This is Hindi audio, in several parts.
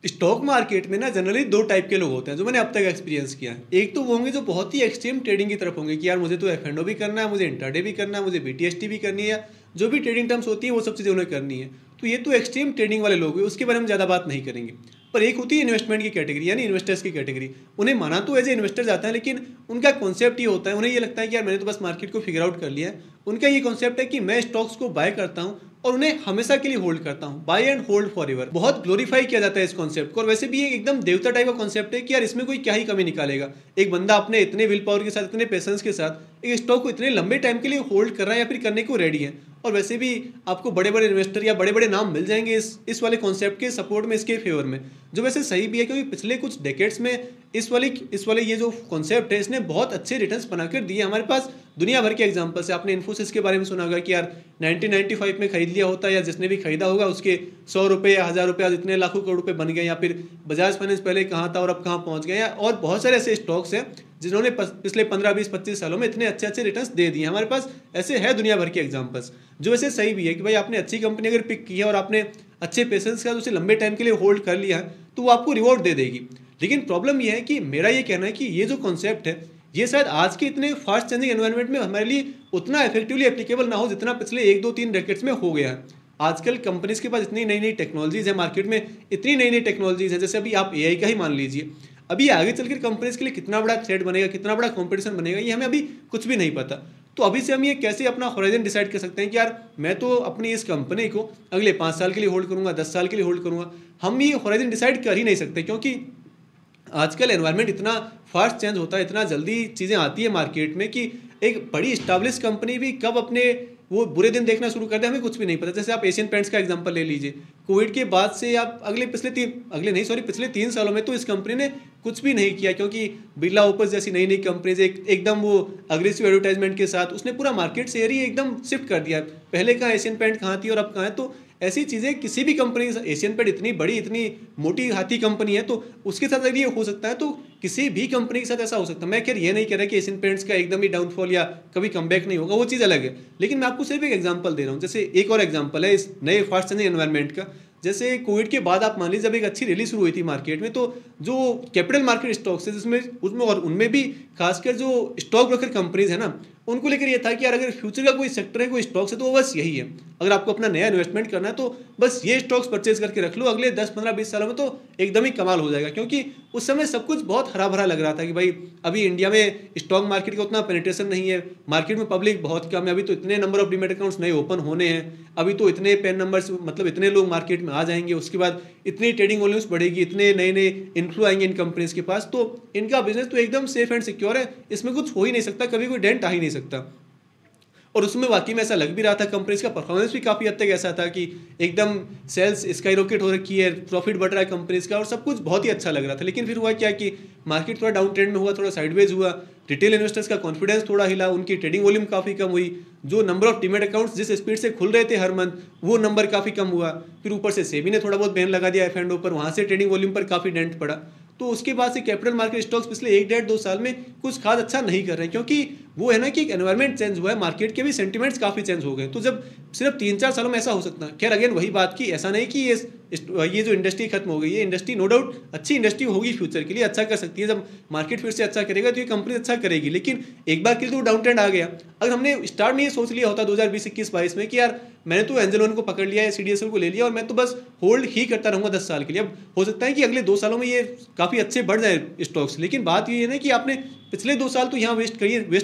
स्टॉक मार्केट में ना जनरली दो टाइप के लोग होते हैं जो मैंने अब तक एक्सपीरियंस किया है। एक तो वो होंगे जो बहुत ही एक्सट्रीम ट्रेडिंग की तरफ होंगे कि यार मुझे तो एफ एंड ओ भी करना है, मुझे इंट्राडे भी करना है, मुझे बीटीएसटी भी करनी है, या जो भी ट्रेडिंग टर्म्स होती है वो सब चीज़ें उन्हें करनी है। तो ये तो एक्सट्रीम ट्रेडिंग वाले लोग हैं, उसके बारे में ज़्यादा बात नहीं करेंगे। पर एक होती है इन्वेस्टमेंट की कैटेगरी, यानी इन्वेस्टर्स की कैटेगरी। उन्हें माना तो एज ए इन्वेस्टर जाता है, लेकिन उनका कॉन्सेप्ट ये होता है, उन्हें ये लगता है कि यार मैंने तो बस मार्केट को फिगर आउट कर लिया है। उनका ये कॉन्सेप्ट है कि मैं स्टॉक्स को बाय करता हूँ और उन्हें हमेशा के लिए होल्ड करता हूँ, buy and hold forever. बहुत ग्लोरीफाई किया जाता है इस कॉन्सेप्ट को, और वैसे भी ये एकदम देवता टाइप का कॉन्सेप्ट है कि यार इसमें कोई क्या ही कमी निकालेगा। एक बंदा अपने इतने विल पावर के साथ, इतने पेशेंस के साथ एक स्टॉक को इतने लंबे टाइम के लिए होल्ड कर रहा है या फिर करने को रेडी है। और वैसे भी आपको बड़े बड़े इन्वेस्टर या बड़े बड़े नाम मिल जाएंगे इस वाले कॉन्सेप्ट के सपोर्ट में, इसके फेवर में, जो वैसे सही भी है, क्योंकि पिछले कुछ डेकेड्स में इस वाले ये जो कॉन्सेप्ट है इसने बहुत अच्छे रिटर्न्स बनाकर दिए। हमारे पास दुनिया भर के एग्जांपल्स है। आपने इन्फोसिस के बारे में सुना होगा कि यार 1995 में खरीद लिया होता, या जिसने भी खरीदा होगा उसके 100 रुपये या 1000 रुपये जितने लाखों करोड़ रुपये बन गए। या फिर बजाज फाइनेंस पहले कहाँ था और अब कहाँ पहुँच गए, और बहुत सारे ऐसे स्टॉक्स हैं जिन्होंने पिछले 15 20 25 सालों में इतने अच्छे अच्छे रिटर्न्स दे दिए। हमारे पास ऐसे है दुनिया भर के एग्जांपल्स, जो वैसे सही भी है कि भाई आपने अच्छी कंपनी अगर पिक की है और आपने अच्छे पेशेंस के साथ उसे लंबे टाइम के लिए होल्ड कर लिया है तो वो आपको रिवॉर्ड दे देगी। लेकिन प्रॉब्लम ये है कि मेरा ये कहना है कि ये जो कॉन्सेप्ट है ये शायद आज के इतने फास्ट चेंजिंग एनवायरनमेंट में हमारे लिए उतना इफेक्टिवली एप्लीकेबल ना हो जितना पिछले 1 2 3 डेकेड्स में हो गया है। आजकल कंपनीज के पास इतनी नई नई टेक्नोलॉजीज है, मार्केट में इतनी नई नई टेक्नोलॉजीज है। जैसे अभी आप एआई का ही मान लीजिए, अभी आगे चलकर कंपनीज के लिए कितना बड़ा थ्रेट बनेगा, कितना बड़ा कंपटीशन बनेगा, ये हमें अभी कुछ भी नहीं पता। तो अभी से हम ये कैसे अपना होराइजन डिसाइड कर सकते हैं कि यार मैं तो अपनी इस कंपनी को अगले 5 साल के लिए होल्ड करूंगा, 10 साल के लिए होल्ड करूंगा। हम ये होराइजन डिसाइड कर ही नहीं सकते, क्योंकि आजकल एनवायरनमेंट इतना फास्ट चेंज होता है, इतना जल्दी चीज़ें आती है मार्केट में कि एक बड़ी स्टैब्लिश कंपनी भी कब अपने वो बुरे दिन देखना शुरू कर दे हमें कुछ भी नहीं पता। जैसे आप एशियन पेंट्स का एग्जांपल ले लीजिए, कोविड के बाद से आप पिछले 3 सालों में तो इस कंपनी ने कुछ भी नहीं किया, क्योंकि बिरला ओपर्स जैसी नई नई कंपनीज एकदम वो अग्रेसिव एडवर्टाइजमेंट के साथ उसने पूरा मार्केट शेयर ही एकदम शिफ्ट कर दिया। पहले कहाँ एशियन पेंट कहाँ थी और अब कहाँ है। तो ऐसी चीज़ें किसी भी कंपनी, एशियन पेंट इतनी बड़ी इतनी मोटी हाथी कंपनी है, तो उसके साथ अगर ये हो सकता है तो किसी भी कंपनी के साथ ऐसा हो सकता है। मैं खैर ये नहीं कह रहा कि एशियन पेंट्स का एकदम ही डाउनफॉल या कभी कमबैक नहीं होगा, वो चीज़ अलग है। लेकिन मैं आपको सिर्फ एक एग्जांपल दे रहा हूँ। जैसे एक और एग्जांपल है इस नए फास्ट चेंजिंग एनवायरनमेंट का। जैसे कोविड के बाद आप मान लीजिए जब एक अच्छी रैली शुरू हुई थी मार्केट में, तो जो कैपिटल मार्केट स्टॉक्स है जिसमें उसमें और उनमें भी खासकर जो स्टॉक ब्रोकर कंपनीज है ना, उनको लेकर ये था कि यार अगर फ्यूचर का कोई सेक्टर है, कोई स्टॉक्स है, तो वो बस यही है। अगर आपको अपना नया इन्वेस्टमेंट करना है तो बस ये स्टॉक्स परचेज करके रख लो, अगले 10 15 20 सालों में तो एकदम ही कमाल हो जाएगा। क्योंकि उस समय सब कुछ बहुत हरा भरा लग रहा था कि भाई अभी इंडिया में स्टॉक मार्केट का उतना पेनिट्रेशन नहीं है, मार्केट में पब्लिक बहुत कम है, अभी तो इतने नंबर ऑफ डीमैट अकाउंट्स नए ओपन होने हैं, अभी तो इतने पैन नंबर्स मतलब इतने लोग मार्केट में आ जाएंगे, उसके बाद इतनी ट्रेडिंग वॉल्यूम्स बढ़ेगी, इतने नए नए इन्फ्लो आएंगे इन कंपनीज के पास, तो इनका बिजनेस तो एकदम सेफ एंड सिक्योर है, इसमें कुछ हो ही नहीं सकता, कभी कोई डेंट आ ही नहीं सकता। और उसमें वाकई में ऐसा लग भी रहा था, कंपनीज का परफॉर्मेंस भी काफ़ी हद तक ऐसा था कि एकदम सेल्स स्काई रॉकेट हो रखी है, प्रॉफिट बढ़ रहा है कंपनीज का, और सब कुछ बहुत ही अच्छा लग रहा था। लेकिन फिर हुआ क्या कि मार्केट थोड़ा डाउन ट्रेंड में हुआ, थोड़ा साइडवेज हुआ, रिटेल इन्वेस्टर्स का कॉन्फिडेंस थोड़ा हिला, उनकी ट्रेडिंग वॉल्यूम काफ़ी कम हुई, जो नंबर ऑफ डीमैट अकाउंट्स जिस स्पीड से खुल रहे थे हर मंथ वो नंबर काफ़ी कम हुआ। फिर ऊपर से सेबी ने थोड़ा बहुत बैन लगा दिया एफ एंड ओ पर, वहाँ से ट्रेडिंग वॉल्यूम पर काफ़ी डेंट पड़ा। तो उसके बाद से कैपिटल मार्केट स्टॉक्स पिछले 1 1.5 2 साल में कुछ खास अच्छा नहीं कर रहे हैं, क्योंकि वो है ना कि एक एनवायरनमेंट चेंज हुआ है, मार्केट के भी सेंटिमेंट्स काफ़ी चेंज हो गए। तो जब सिर्फ 3 4 सालों में ऐसा हो सकता है, खैर अगेन वही बात की, ऐसा नहीं कि ये जो इंडस्ट्री खत्म हो गई, ये इंडस्ट्री नो डाउट अच्छी इंडस्ट्री होगी, फ्यूचर के लिए अच्छा कर सकती है। जब मार्केट फिर से अच्छा करेगा तो ये कंपनी अच्छा करेगी। लेकिन एक बार के लिए तो डाउन ट्रेंड आ गया। अगर हमने स्टार्ट में ये सोच लिया होता 2020 21 22 में कि यार मैंने तो एंजल वन को पकड़ लिया है, सीडीएसएल को ले लिया और मैं तो बस होल्ड ही करता रहूंगा 10 साल के लिए, अब हो सकता है कि अगले 2 सालों में ये काफ़ी अच्छे बढ़ जाए स्टॉक्स। लेकिन बात ये है ना कि आपने पिछले 2 साल तो यहाँ वेस्ट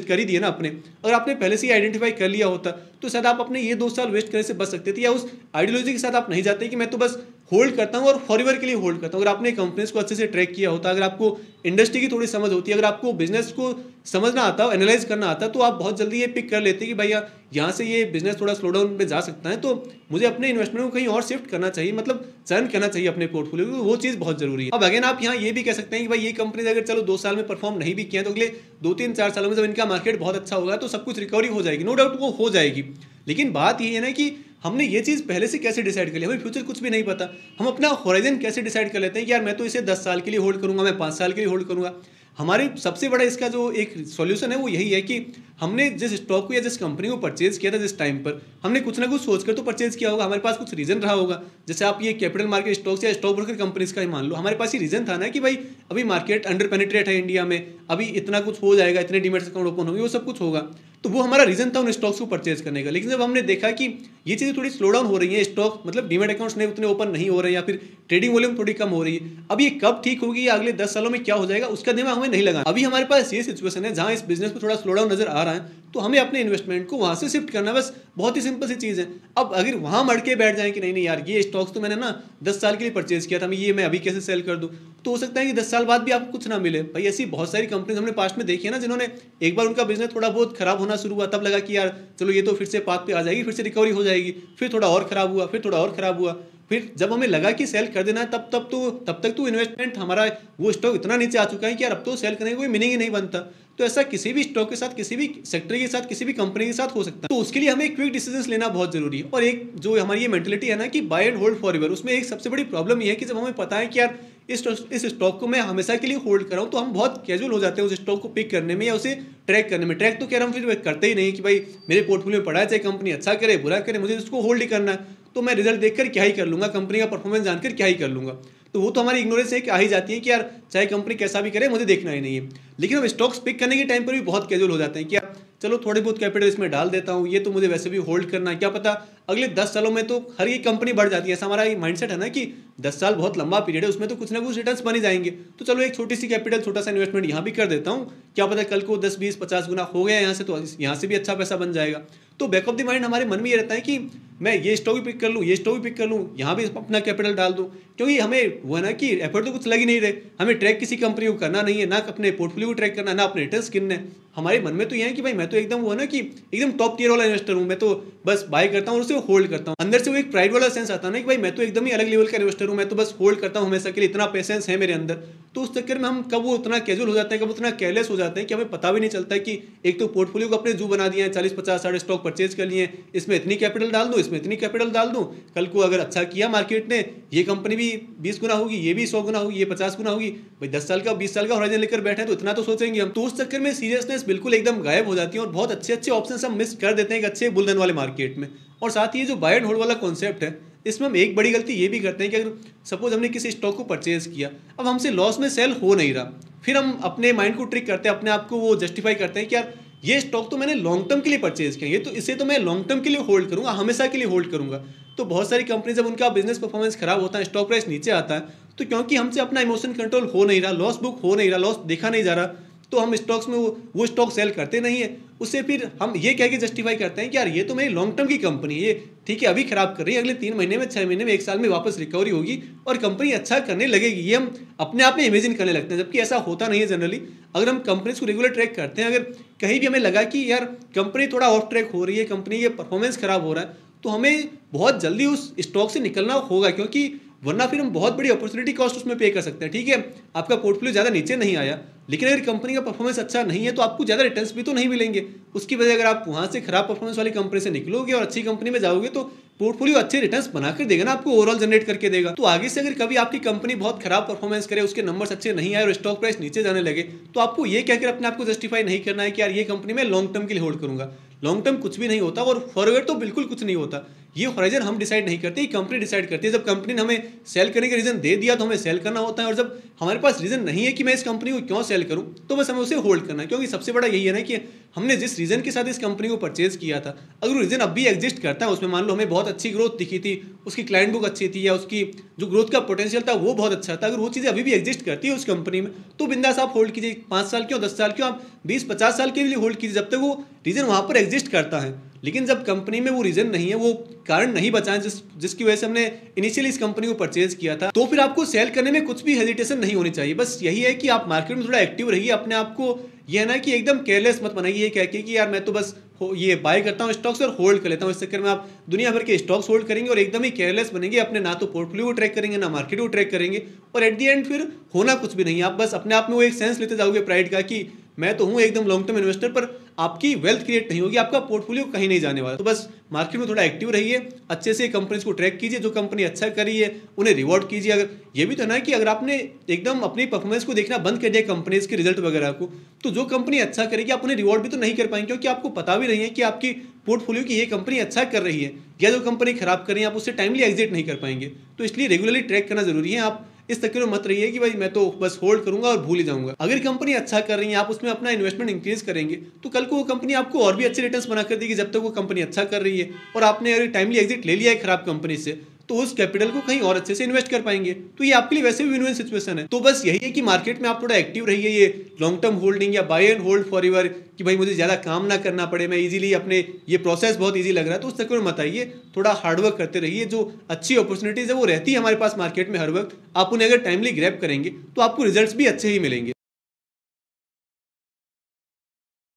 कर ही दिए ना अपने। अगर आपने पहले से ही आइडेंटिफाई कर लिया होता तो शायद आप अपने ये 2 साल वेस्ट करने से बच सकते थे, या उस आइडियोलॉजी के साथ आप नहीं जाते कि मैं तो बस होल्ड करता हूँ और फॉरएवर के लिए होल्ड करता हूँ। अगर आपने कंपनीज को अच्छे से ट्रैक किया होता, अगर आपको इंडस्ट्री की थोड़ी समझ होती, अगर आपको बिजनेस को समझना आता, एनालाइज करना आता, तो आप बहुत जल्दी ये पिक कर लेते कि भैया यहाँ से ये बिजनेस थोड़ा स्लो डाउन में जा सकता है, तो मुझे अपने इन्वेस्टमेंट को कहीं और शिफ्ट करना चाहिए, मतलब चयन करना चाहिए अपने पोर्टफोलियो को, वो चीज़ बहुत जरूरी है। अब अगेन आप यहाँ ये भी कह सकते हैं कि भाई ये कंपनीज अगर चलो 2 साल में परफॉर्म नहीं भी किया तो अगले 2 3 4 सालों में जब इनका मार्केट बहुत अच्छा होगा तो सब कुछ रिकवरी हो जाएगी, नो डाउट वो हो जाएगी। लेकिन बात ये है ना कि हमने ये चीज़ पहले से कैसे डिसाइड कर लिया, हमें फ्यूचर कुछ भी नहीं पता। हम अपना होराइजन कैसे डिसाइड कर लेते हैं कि यार मैं तो इसे 10 साल के लिए होल्ड करूंगा, मैं 5 साल के लिए होल्ड करूंगा। हमारे सबसे बड़ा इसका जो एक सॉल्यूशन है वो यही है कि हमने जिस स्टॉक को या जिस कंपनी को परचेज किया था जिस टाइम पर, हमने कुछ ना कुछ सोचकर तो परचेज किया होगा, हमारे पास कुछ रीजन रहा होगा। जैसे आप ये कैपिटल मार्केट स्टॉक्स या स्टॉक ब्रोकर कंपनीज का ही मान लो, हमारे पास ये रीजन था ना कि भाई अभी मार्केट अंडर पेनिट्रेट है इंडिया में, अभी इतना कुछ हो जाएगा, इतने डीमैट अकाउंट ओपन होंगे, वो सब कुछ होगा। तो वो हमारा रीजन था उन स्टॉक्स को परचेज करने का। लेकिन जब हमने देखा कि ये चीज़ें थोड़ी स्लो डाउन हो रही है, स्टॉक मतलब डीमैट अकाउंट्स नहीं उतने ओपन नहीं हो रहे हैं, या फिर ट्रेडिंग वॉल्यूम थोड़ी कम हो रही है, अब ये कब ठीक होगी या अगले 10 सालों में क्या हो जाएगा उसका दिमाग हमें नहीं लगा। अभी हमारे पास ये सिचुएशन है जहां इस बिजनेस में थोड़ा स्लो डाउन नजर आ रहा है, तो हमें अपने इन्वेस्टमेंट को वहां से शिफ्ट करना, बस बहुत ही सिंपल सी चीज़ है। अब अगर वहां मड़ के बैठ जाए कि नहीं नहीं यार ये स्टॉक्स तो मैंने ना 10 साल के लिए परचेज किया था, मैं अभी कैसे सेल कर दूं, तो हो सकता है कि 10 साल बाद भी आपको कुछ ना मिले। भाई ऐसी बहुत सारी कंपनीज हमने पास्ट में देखी है ना, जिन्होंने एक बार उनका बिजनेस थोड़ा बहुत खराब होना शुरू हुआ, तब लगा कि यार चलो ये तो फिर से पाथ पे आ जाएगी, फिर से रिकवरी हो जाएगी, फिर थोड़ा और खराब हुआ, फिर थोड़ा और खराब हुआ, फिर जब हमें लगा कि सेल कर देना है तब तक तो इन्वेस्टमेंट हमारा वो स्टॉक इतना नीचे आ चुका है कि यार अब तो सेल करने का कोई मीनिंग ही नहीं बनता। तो ऐसा किसी भी स्टॉक के साथ, किसी भी सेक्टर के साथ, किसी भी कंपनी के साथ हो सकता है। तो उसके लिए हमें क्विक डिसीजंस लेना बहुत जरूरी है। और एक जो हमारी ये मेंटलिटी है ना कि buy and hold forever, उसमें एक सबसे बड़ी प्रॉब्लम ये है कि जब हमें पता है कि यार इस स्टॉक को मैं हमेशा के लिए होल्ड कर रहा हूँ, तो हम बहुत कैजुअल हो जाते हैं उस स्टॉक को पिक करने में या उसे ट्रैक करने में। ट्रैक तो कह रहा हूँ फिर करते ही नहीं कि भाई मेरे पोर्टफोलियो में पड़ा है, चाहे कंपनी अच्छा करे बुरा करे, मुझे उसको होल्ड ही करना है, तो मैं रिजल्ट देखकर क्या ही कर लूंगा, कंपनी का परफॉर्मेंस जानकर क्या ही कर लूंगा। तो वो तो हमारी इग्नोरेंस एक आ ही जाती है कि यार चाहे कंपनी कैसा भी करे मुझे देखना ही नहीं है। लेकिन हम स्टॉक्स पिक करने के टाइम पर भी बहुत कैजुअल हो जाते हैं कि यार चलो थोड़ी बहुत कैपिटल इसमें डाल देता हूँ, ये तो मुझे वैसे भी होल्ड करना है, क्या पता अगले 10 सालों में तो हर एक कंपनी बढ़ जाती है। ऐसा हमारा माइंडसेट है ना कि 10 साल बहुत लंबा पीरियड है, उसमें तो कुछ ना कुछ रिटर्न्स बन ही जाएंगे, तो चलो एक छोटी सी कैपिटल, छोटा सा इन्वेस्टमेंट यहाँ भी कर देता हूँ, क्या पता कल को 10 20 50 गुना हो गया यहाँ से, तो यहाँ से भी अच्छा पैसा बन जाएगा। तो बैक ऑफ द माइंड हमारे मन में ये रहता है कि मैं ये स्टॉक भी पिक कर लूँ, ये स्टॉक भी पिक कर लूँ, यहाँ भी अपना कैपिटल डाल दूँ, क्योंकि हमें वो है ना कि एफर्ट तो कुछ लग ही नहीं रहे, हमें ट्रैक किसी कंपनी को करना नहीं है, ना अपने पोर्टफोलियो को ट्रैक करना, ना अपने रिटर्न्स गिनने हैं। हमारे मन में तो ये है कि भाई मैं तो एकदम वो है ना कि एकदम टॉप टियर वाला इन्वेस्टर हूँ, मैं तो बस बाय करता हूँ और उसे होल्ड करता हूँ। अंदर से वो एक प्राइड वाला सेंस आता है ना कि भाई मैं तो एकदम ही अलग लेवल का इन्वेस्टर हूँ, मैं तो बस होल्ड करता हूँ हमेशा के लिए, इतना पेशेंस है मेरे अंदर। तो उस चक्कर में हम कब वो उतना कैजुअल हो जाते हैं, कब उतना केयरलेस हो जाते हैं कि हमें पता भी नहीं चलता है कि एक तो पोर्टफोलियो को अपने जू बना दिया है, 40 50 60 स्टॉक परचेज कर लिए, इसमें इतनी कैपिटल डाल दूँ, इसमें इतनी कैपिटल डाल दूँ, कल को अगर अच्छा किया मार्केट ने, ये कंपनी भी 20 गुना होगी, ये भी 100 गुना होगी, ये 50 गुना होगी। भाई 10 साल का 20 साल का होराइजन लेकर बैठे हैं तो इतना तो सोचेंगे हम। तो उस चक्कर में सीरियसनेस बिल्कुल एकदम गायब हो जाती है और बहुत अच्छे अच्छे ऑप्शन हम मिस कर देते हैं एक अच्छे बुलदन वाले मार्केट में। और साथ ही ये जो बाय एंड होल्ड वाला कॉन्सेप्ट है, इसमें हम एक बड़ी गलती ये भी करते हैं कि अगर सपोज हमने किसी स्टॉक को परचेज किया, अब हमसे लॉस में सेल हो नहीं रहा, फिर हम अपने माइंड को ट्रिक करते हैं, अपने आप को वो जस्टिफाई करते हैं कि यार ये स्टॉक तो मैंने लॉन्ग टर्म के लिए परचेज किया, ये तो इसे तो मैं लॉन्ग टर्म के लिए होल्ड करूंगा, हमेशा के लिए होल्ड करूंगा। तो बहुत सारी कंपनी जब उनका बिजनेस परफॉर्मेंस खराब होता है, स्टॉक प्राइस नीचे आता है, तो क्योंकि हमसे अपना इमोशन कंट्रोल हो नहीं रहा, लॉस बुक हो नहीं रहा, लॉस देखा नहीं जा रहा, तो हम स्टॉक्स में वो स्टॉक सेल करते नहीं है। उससे फिर हम ये कह के जस्टिफाई करते हैं कि यार ये तो मेरी लॉन्ग टर्म की कंपनी है, ये ठीक है अभी खराब कर रही है, अगले 3 महीने में 6 महीने में 1 साल में वापस रिकवरी होगी और कंपनी अच्छा करने लगेगी, ये हम अपने आप में इमेजिन करने लगते हैं, जबकि ऐसा होता नहीं है जनरली। अगर हम कंपनीज को रेगुलर ट्रैक करते हैं, अगर कहीं भी हमें लगा कि यार कंपनी थोड़ा ऑफ ट्रैक हो रही है, कंपनी के परफॉर्मेंस खराब हो रहा है, तो हमें बहुत जल्दी उस स्टॉक से निकलना होगा, क्योंकि वरना फिर हम बहुत बड़ी अपॉर्चुनिटी कॉस्ट उसमें पे कर सकते हैं। ठीक है आपका पोर्टफोलियो ज़्यादा नीचे नहीं आया, लेकिन अगर कंपनी का परफॉर्मेंस अच्छा नहीं है तो आपको ज़्यादा रिटर्न्स भी तो नहीं मिलेंगे। उसकी वजह अगर आप वहाँ से खराब परफॉर्मेंस वाली कंपनी से निकलोगे और अच्छी कंपनी में जाओगे तो पोर्टफोलियो अच्छे रिटर्न्स बनाकर देगा ना, आपको ओवरऑल जनरेट करके देगा। तो आगे से अगर कभी आपकी कंपनी बहुत खराब परफॉर्मेंस करे, उसके नंबर्स अच्छे नहीं आए और स्टॉक प्राइस नीचे जाने लगे, तो आपको ये कहकर अपने आप को जस्टिफाई नहीं करना है कि यार ये कंपनी मैं लॉन्ग टर्म के लिए होल्ड करूंगा। लॉन्ग टर्म कुछ भी नहीं होता और फॉरवर्ड तो बिल्कुल कुछ नहीं होता। ये होराइजन हम डिसाइड नहीं करते, कंपनी डिसाइड करती है। जब कंपनी ने हमें सेल करने का रीजन दे दिया तो हमें सेल करना होता है, और जब हमारे पास रीजन नहीं है कि मैं इस कंपनी को क्यों सेल करूं, तो बस हमें उसे होल्ड करना है। क्योंकि सबसे बड़ा यही है ना कि हमने जिस रीजन के साथ इस कंपनी को परचेज किया था, अगर वो रीजन अब भी एग्जिस्ट करता है, उसमें मान लो हमें बहुत अच्छी ग्रोथ दिखी थी, उसकी क्लाइंट बुक अच्छी थी, या उसकी जो ग्रोथ का पोटेंशियल था वो बहुत अच्छा था, अगर वो चीज़ें अभी भी एग्जिस्ट करती है उस कंपनी में, तो बिंदास आप होल्ड कीजिए। 5 साल क्यों 10 साल क्यों, आप 20-50 साल के लिए होल्ड कीजिए, जब तक वो रीजन वहाँ पर एग्जिस्ट करता है। लेकिन जब कंपनी में वो रीजन नहीं है, वो कारण नहीं बचा है जिसकी वजह से हमने इनिशियली इस कंपनी को परचेज किया था, तो फिर आपको सेल करने में कुछ भी हेजिटेशन नहीं होनी चाहिए। बस यही है कि आप मार्केट में थोड़ा एक्टिव रहिए, अपने आप को यह है ना कि एकदम केयरलेस मत बनाइए ये कह के कि यार मैं तो बस ये बाय करता हूँ स्टॉक्स और होल्ड कर लेता हूँ। इस चक्कर में आप दुनिया भर के स्टॉक्स होल्ड करेंगे और एकदम ही केयरलेस बनेंगे, अपने ना तो पोर्टफोलियो को ट्रैक करेंगे ना मार्केट को ट्रैक करेंगे, और एट दी एंड फिर होना कुछ भी नहीं है। आप बस अपने आप में वो एक सेंस लेते जाओगे प्राइड का कि मैं तो हूँ एकदम लॉन्ग टर्म इन्वेस्टर, पर आपकी वेल्थ क्रिएट नहीं होगी, आपका पोर्टफोलियो कहीं नहीं जाने वाला। तो बस मार्केट में थोड़ा एक्टिव रहिए, अच्छे से कंपनीज को ट्रैक कीजिए, जो कंपनी अच्छा कर रही है उन्हें रिवॉर्ड कीजिए। अगर ये भी तो ना कि अगर आपने एकदम अपनी परफॉर्मेंस को देखना बंद कर दिया कंपनीज के रिजल्ट वगैरह को, तो जो कंपनी अच्छा करेगी आप उन्हें रिवॉर्ड भी तो नहीं कर पाएंगे, क्योंकि आपको पता भी नहीं है कि आपकी पोर्टफोलियो की ये कंपनी अच्छा कर रही है या जो कंपनी खराब कर रही है, आप उससे टाइमली एग्जिट नहीं कर पाएंगे। तो इसलिए रेगुलरली ट्रैक करना जरूरी है। आप इस चक्कर में मत रहिए कि भाई मैं तो बस होल्ड करूंगा और भूल ही जाऊंगा। अगर कंपनी अच्छा कर रही है, आप उसमें अपना इन्वेस्टमेंट इंक्रीज करेंगे, तो कल को वो कंपनी आपको और भी अच्छे रिटर्न्स बना कर देगी। जब तक वो कंपनी अच्छा कर रही है और आपने अगर टाइमली एग्जिट ले लिया है खराब कंपनी से, तो उस कैपिटल को कहीं और अच्छे से इन्वेस्ट कर पाएंगे। तो ये आपके लिए वैसे भी विन विन सिचुएशन है। तो बस यही है कि मार्केट में आप थोड़ा एक्टिव रहिए, ये लॉन्ग टर्म होल्डिंग या buy and hold forever, कि भाई मुझे ज़्यादा काम ना करना पड़े, मैं इजीली अपने ये प्रोसेस बहुत इजी लग रहा है, तो उस चक्कर में मत आइए। थोड़ा हार्डवर्क करते रहिए, जो अच्छी अपॉर्चुनिटीज़ है वो रहती है हमारे पास मार्केट में हर वक्त, आप उन्हें अगर टाइमली ग्रैब करेंगे तो आपको रिजल्ट्स भी अच्छे ही मिलेंगे।